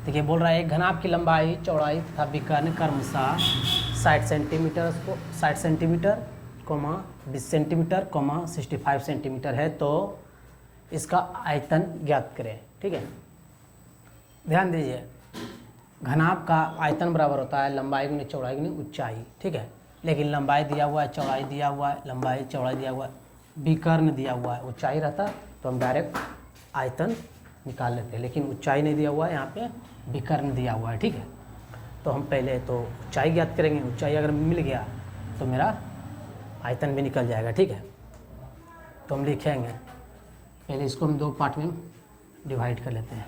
देखिए बोल रहा है एक घनाभ की लंबाई चौड़ाई तथा विकर्ण क्रमशः 60 सेंटीमीटर, 20 सेंटीमीटर, 65 सेंटीमीटर है तो इसका आयतन ज्ञात करें। ठीक है, ध्यान दीजिए, घनाभ का आयतन बराबर होता है लंबाई गुने चौड़ाई गुने ऊंचाई। ठीक है, लेकिन लंबाई दिया हुआ है, चौड़ाई दिया हुआ है, लंबाई चौड़ाई दिया हुआ है, विकर्ण दिया हुआ है, ऊंचाई रहता तो हम डायरेक्ट आयतन निकाल लेते हैं, लेकिन ऊंचाई नहीं दिया हुआ है, यहाँ पे विकर्ण दिया हुआ है। ठीक है, तो हम पहले तो ऊंचाई ज्ञात करेंगे, ऊंचाई अगर मिल गया तो मेरा आयतन भी निकल जाएगा। ठीक है, तो हम लिखेंगे, पहले इसको हम 2 पार्ट में डिवाइड कर लेते हैं।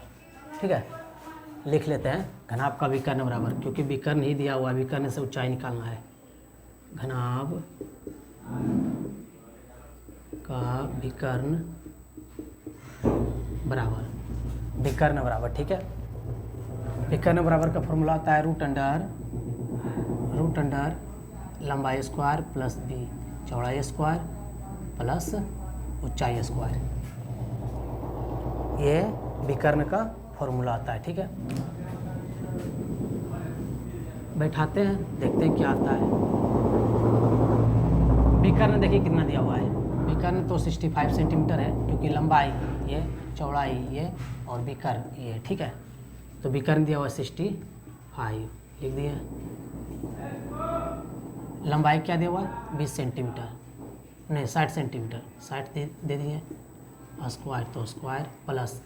ठीक है, लिख लेते हैं घनाभ का विकर्ण बराबर, क्योंकि विकर्ण ही दिया हुआ है, विकर्ण से ऊंचाई निकालना है। घनाभ का विकर्ण बराबर, विकर्ण बराबर। ठीक है, विकर्ण बराबर का फॉर्मूला आता है रूट अंडर लंबाई स्क्वायर प्लस बी चौड़ाई स्क्वायर प्लस ऊंचाई स्क्वायर, ये विकर्ण का फॉर्मूला आता है। ठीक है, बैठाते हैं, देखते हैं क्या आता है। विकर्ण देखिए कितना दिया हुआ है, विकर्ण तो 65 सेंटीमीटर है, क्योंकि लंबाई ये, चौड़ाई ये और विकर्ण ये। ठीक है, तो विकर्ण दिया हुआ 65 लिख दिए। लंबाई क्या दिया हुआ है 20 सेंटीमीटर, नहीं 60 सेंटीमीटर, 60 दे दिए, स्क्वायर तो स्क्वायर प्लस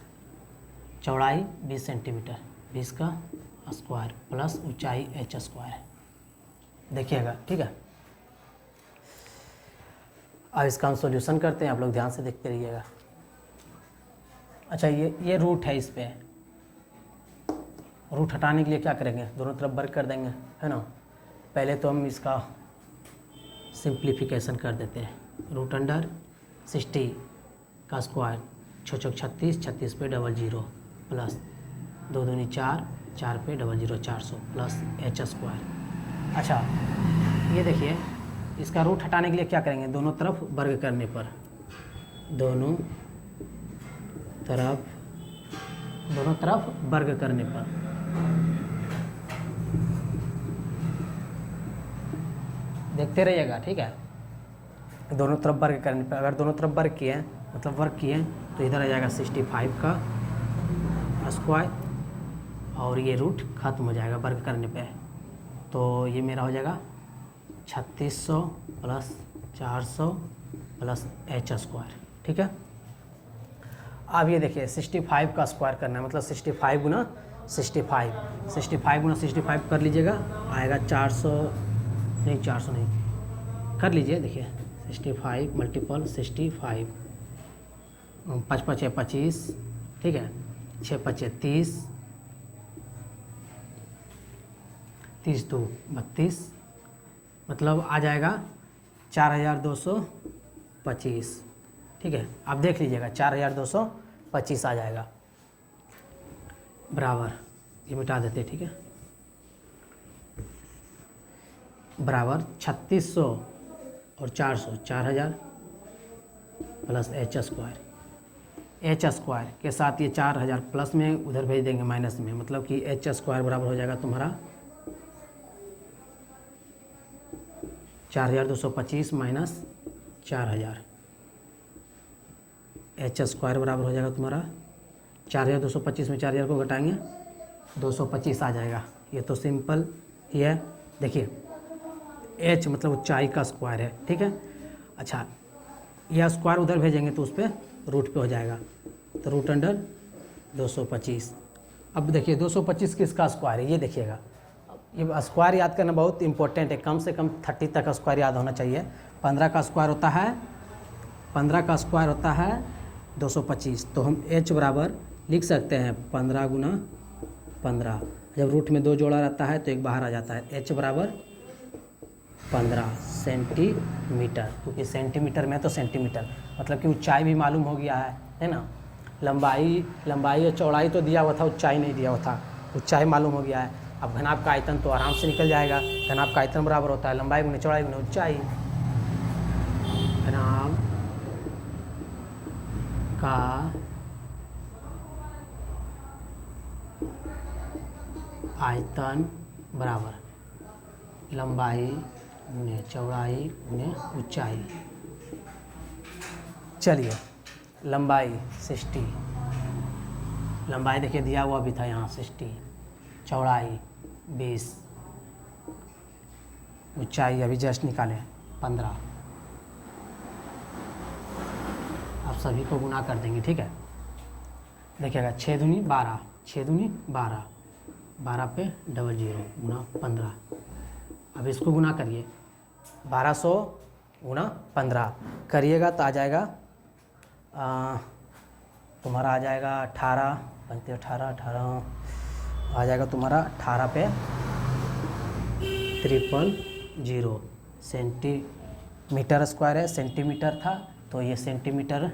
चौड़ाई 20 सेंटीमीटर, 20 का स्क्वायर प्लस ऊंचाई h स्क्वायर। देखिएगा, ठीक है। अब इसका हम सॉल्यूशन करते हैं, आप लोग ध्यान से देखते रहिएगा। अच्छा, ये रूट है, इस पे रूट हटाने के लिए क्या करेंगे, दोनों तरफ वर्ग कर देंगे, है ना। पहले तो हम इसका सिंप्लीफिकेशन कर देते हैं। रूट अंडर 60 का स्क्वायर 6 चौक 36, 36 पे 00 प्लस 2 दूनी 4, 4 पे 00 400 प्लस h स्क्वायर। अच्छा, ये देखिए, इसका रूट हटाने के लिए क्या करेंगे, दोनों तरफ वर्ग करने पर, दोनों तरफ वर्ग करने पर देखते रहिएगा। ठीक है, दोनों तरफ वर्ग करने पर, अगर दोनों तरफ वर्ग किए मतलब वर्ग किए तो इधर आ जाएगा 65 का स्क्वायर और ये रूट खत्म हो जाएगा वर्ग करने पे, तो ये मेरा हो जाएगा 3600 प्लस 400 प्लस h स्क्वायर। ठीक है, अब ये देखिए 65 का स्क्वायर करना है, मतलब 65 गुना 65 कर लीजिएगा, आएगा 400 नहीं कर लीजिए। देखिए 65 मल्टीपल 65, 5 5 है 25, ठीक है, 6 5 है 30, 30 2 32, मतलब आ जाएगा 4225। ठीक है, आप देख लीजिएगा 4225 आ जाएगा, बराबर, ये मिटा देते हैं। ठीक है, बराबर 3600 और 400 4000 प्लस h स्क्वायर के साथ ये 4000 प्लस में उधर भेज देंगे माइनस में, मतलब कि h स्क्वायर बराबर हो जाएगा तुम्हारा 4225 माइनस 4000, h स्क्वायर बराबर हो जाएगा तुम्हारा 4225 में 4000 को घटाएंगे 225 आ जाएगा। ये तो सिंपल ही है। देखिए h मतलब ऊंचाई का स्क्वायर है। ठीक है, अच्छा, यह स्क्वायर उधर भेजेंगे तो उस पर रूट पे हो जाएगा, तो रूट अंडर 225। अब देखिए 225 किसका स्क्वायर है, ये देखिएगा, ये स्क्वायर याद करना बहुत इंपॉर्टेंट है, कम से कम 30 तक का स्क्वायर याद होना चाहिए। 15 का स्क्वायर होता है 225, तो हम h बराबर लिख सकते हैं 15 गुना 15, जब रूट में 2 जोड़ा रहता है तो एक बाहर आ जाता है, h बराबर 15 सेंटीमीटर, क्योंकि सेंटीमीटर में तो सेंटीमीटर, मतलब कि ऊंचाई भी मालूम हो गया है ना। लंबाई और चौड़ाई तो दिया हुआ था, ऊंचाई नहीं दिया हुआ था, ऊंचाई मालूम हो गया है। अब घनाभ का आयतन तो आराम से निकल जाएगा, घनाभ का आयतन बराबर होता है लंबाई गुने चौड़ाई गुने ऊंचाई। घनाभ का आयतन बराबर लंबाई गुने चौड़ाई गुने ऊंचाई। चलिए लंबाई 60, लंबाई देखिए दिया हुआ भी था यहाँ 60, चौड़ाई 20, ऊंचाई अभी जस्ट निकाले 15। आप सभी को गुना कर देंगे, ठीक है। देखिएगा 6 दूनी 12, 6 दूनी 12, 12 पे 00 गुना 15। अब इसको गुना करिए, 1200 गुना 15 करिएगा तो आ जाएगा तुम्हारा आ जाएगा 18, 18 आ जाएगा तुम्हारा 18 पे 300 सेंटीमीटर स्क्वायर है, सेंटीमीटर था तो ये सेंटीमीटर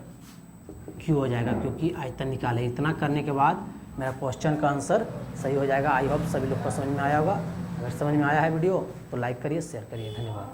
क्यों हो जाएगा, क्योंकि आयतन निकाले। इतना करने के बाद मेरा क्वेश्चन का आंसर सही हो जाएगा। आई होप सभी लोग को समझ में आया होगा। अगर समझ में आया है वीडियो तो लाइक करिए, शेयर करिए। धन्यवाद।